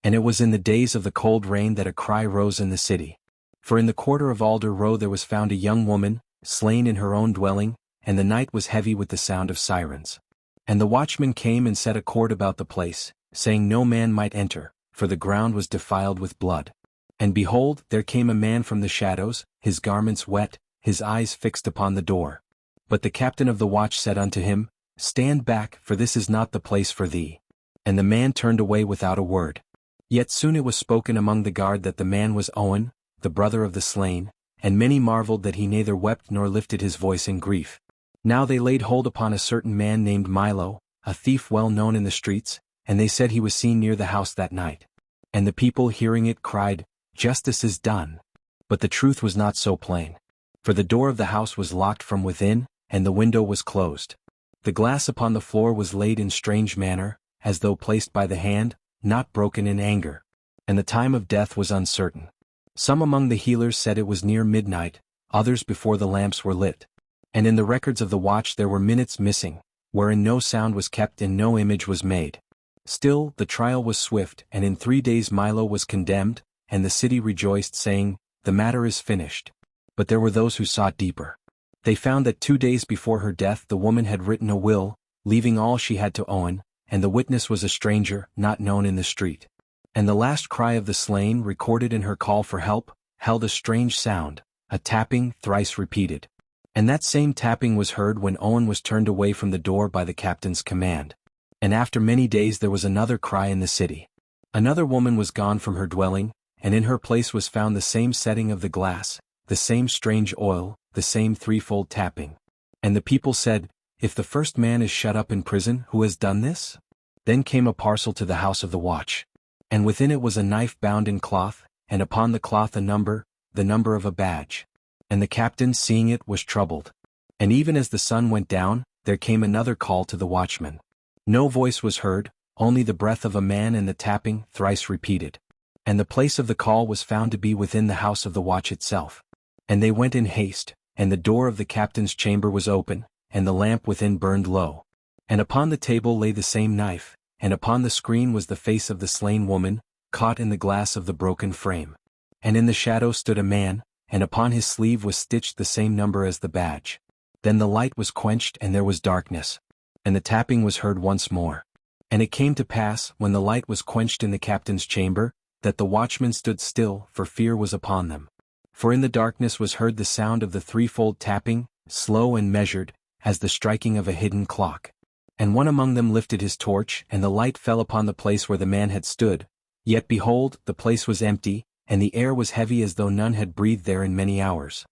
And it was in the days of the cold rain that a cry rose in the city. For in the quarter of Alder Row there was found a young woman, slain in her own dwelling, and the night was heavy with the sound of sirens. And the watchmen came and set a cord about the place, saying no man might enter, for the ground was defiled with blood. And behold, there came a man from the shadows, his garments wet, his eyes fixed upon the door. But the captain of the watch said unto him, Stand back, for this is not the place for thee. And the man turned away without a word. Yet soon it was spoken among the guard that the man was Owen, the brother of the slain, and many marveled that he neither wept nor lifted his voice in grief. Now they laid hold upon a certain man named Milo, a thief well known in the streets, and they said he was seen near the house that night. And the people hearing it cried, Justice is done. But the truth was not so plain. For the door of the house was locked from within, and the window was closed. The glass upon the floor was laid in strange manner, as though placed by the hand, not broken in anger. And the time of death was uncertain. Some among the healers said it was near midnight, others before the lamps were lit. And in the records of the watch there were minutes missing, wherein no sound was kept and no image was made. Still the trial was swift, and in 3 days Milo was condemned, and the city rejoiced, saying, The matter is finished. But there were those who sought deeper. They found that 2 days before her death the woman had written a will, leaving all she had to Owen, and the witness was a stranger, not known in the street. And the last cry of the slain, recorded in her call for help, held a strange sound, a tapping thrice repeated. And that same tapping was heard when Owen was turned away from the door by the captain's command. And after many days there was another cry in the city. Another woman was gone from her dwelling, and in her place was found the same setting of the glass, the same strange oil, the same threefold tapping. And the people said, If the first man is shut up in prison, who has done this? Then came a parcel to the house of the watch. And within it was a knife bound in cloth, and upon the cloth a number, the number of a badge. And the captain, seeing it, was troubled. And even as the sun went down, there came another call to the watchman. No voice was heard, only the breath of a man and the tapping, thrice repeated. And the place of the call was found to be within the house of the watch itself. And they went in haste, and the door of the captain's chamber was open, and the lamp within burned low. And upon the table lay the same knife, and upon the screen was the face of the slain woman, caught in the glass of the broken frame. And in the shadow stood a man, and upon his sleeve was stitched the same number as the badge. Then the light was quenched and there was darkness. And the tapping was heard once more. And it came to pass, when the light was quenched in the captain's chamber, that the watchmen stood still, for fear was upon them. For in the darkness was heard the sound of the threefold tapping, slow and measured, as the striking of a hidden clock. And one among them lifted his torch, and the light fell upon the place where the man had stood. Yet behold, the place was empty, and the air was heavy as though none had breathed there in many hours.